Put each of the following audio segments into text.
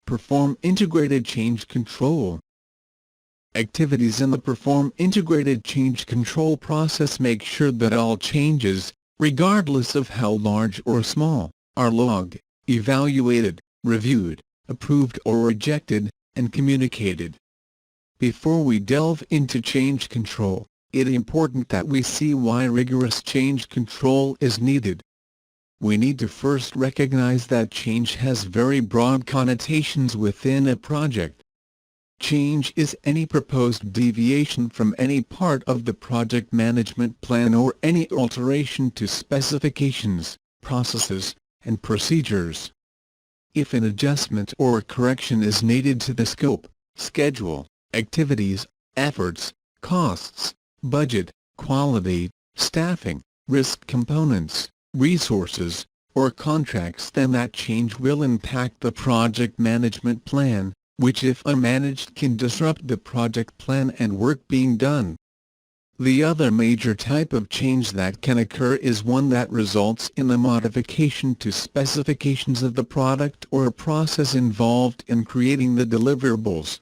Perform integrated change control. Activities in the Perform integrated change control process make sure that all changes, regardless of how large or small, are logged, evaluated, reviewed, approved or rejected, and communicated. Before we delve into change control, it is important that we see why rigorous change control is needed. We need to first recognize that change has very broad connotations within a project. Change is any proposed deviation from any part of the project management plan or any alteration to specifications, processes, and procedures. If an adjustment or a correction is needed to the scope, schedule, activities, efforts, costs, budget, quality, staffing, risk components, resources, or contracts, then that change will impact the project management plan, which if unmanaged can disrupt the project plan and work being done. The other major type of change that can occur is one that results in a modification to specifications of the product or a process involved in creating the deliverables.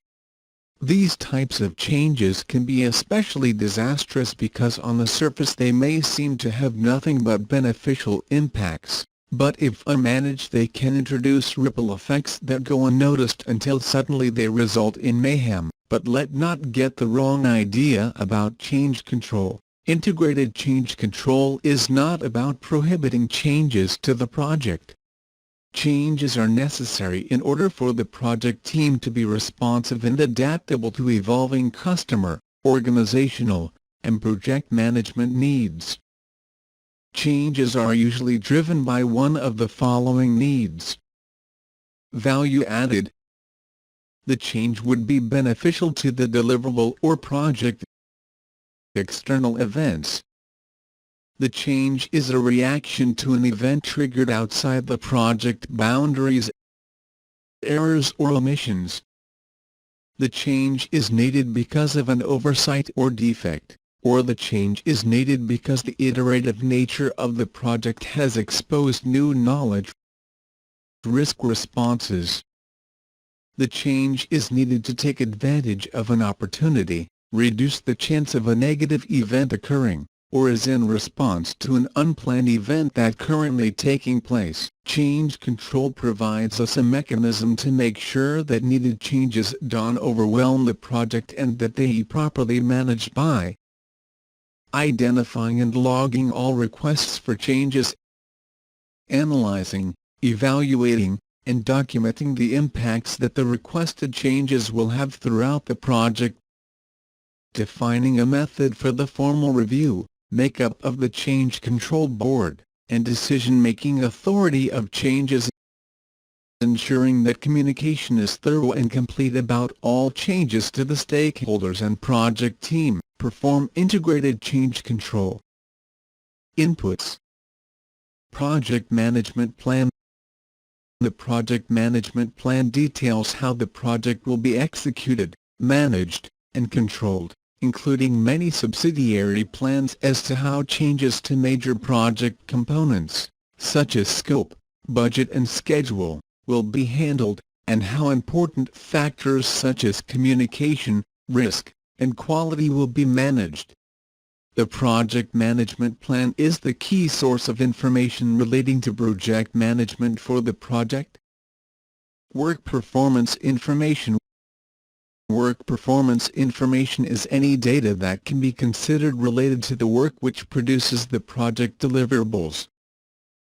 These types of changes can be especially disastrous because on the surface they may seem to have nothing but beneficial impacts, but if unmanaged they can introduce ripple effects that go unnoticed until suddenly they result in mayhem. But let not get the wrong idea about change control. Integrated change control is not about prohibiting changes to the project. Changes are necessary in order for the project team to be responsive and adaptable to evolving customer, organizational, and project management needs. Changes are usually driven by one of the following needs. Value added. The change would be beneficial to the deliverable or project. External events. The change is a reaction to an event triggered outside the project boundaries. Errors or omissions. The change is needed because of an oversight or defect, or the change is needed because the iterative nature of the project has exposed new knowledge. Risk responses. The change is needed to take advantage of an opportunity, reduce the chance of a negative event occurring, or is in response to an unplanned event that currently taking place. Change control provides us a mechanism to make sure that needed changes don't overwhelm the project and that they are properly managed by identifying and logging all requests for changes, analyzing, evaluating, and documenting the impacts that the requested changes will have throughout the project, defining a method for the formal review, makeup of the Change Control Board, and decision-making authority of changes, ensuring that communication is thorough and complete about all changes to the stakeholders and project team. Perform integrated change control. Inputs. Project management plan. The project management plan details how the project will be executed, managed, and controlled, including many subsidiary plans as to how changes to major project components, such as scope, budget and schedule, will be handled, and how important factors such as communication, risk, and quality will be managed. The project management plan is the key source of information relating to project management for the project. Work performance information. Work performance information is any data that can be considered related to the work which produces the project deliverables.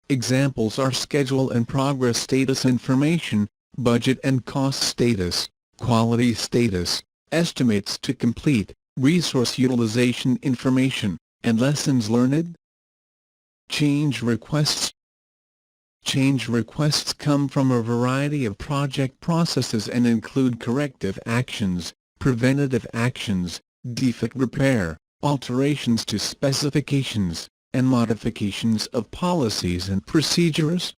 Examples are schedule and progress status information, budget and cost status, quality status, estimates to complete, resource utilization information, and lessons learned. Change requests. Change requests come from a variety of project processes and include corrective actions, preventative actions, defect repair, alterations to specifications, and modifications of policies and procedures.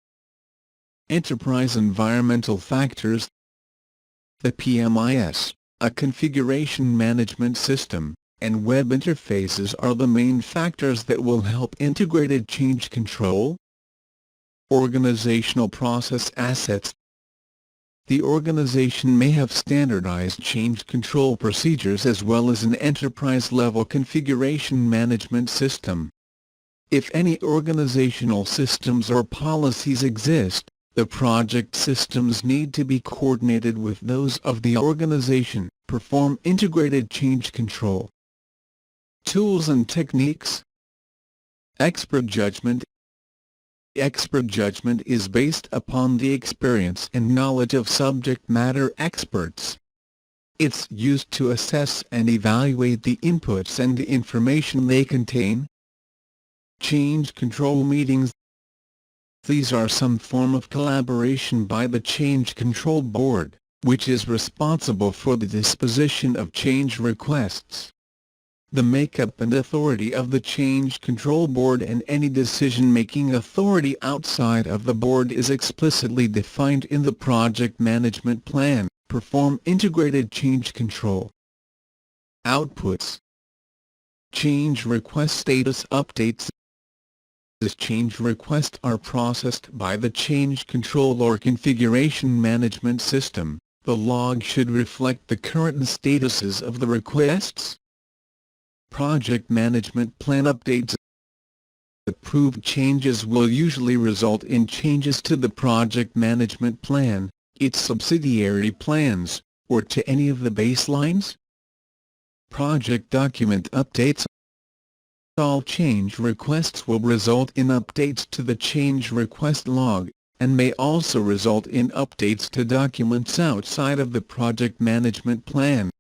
Enterprise environmental factors. The PMIS, a configuration management system, and web interfaces are the main factors that will help integrated change control. Organizational process assets. The organization may have standardized change control procedures as well as an enterprise-level configuration management system. If any organizational systems or policies exist, the project systems need to be coordinated with those of the organization. Perform integrated change control. Tools and techniques. Expert judgment. Expert judgment is based upon the experience and knowledge of subject matter experts. It's used to assess and evaluate the inputs and the information they contain. Change control meetings. These are some form of collaboration by the Change Control Board, which is responsible for the disposition of change requests. The makeup and authority of the Change Control Board and any decision-making authority outside of the board is explicitly defined in the project management plan. Perform integrated change control. Outputs. Change request status updates. These change requests are processed by the change control or configuration management system. The log should reflect the current statuses of the requests. Project management plan updates. Approved changes will usually result in changes to the project management plan, its subsidiary plans, or to any of the baselines. Project document updates. All change requests will result in updates to the change request log, and may also result in updates to documents outside of the project management plan.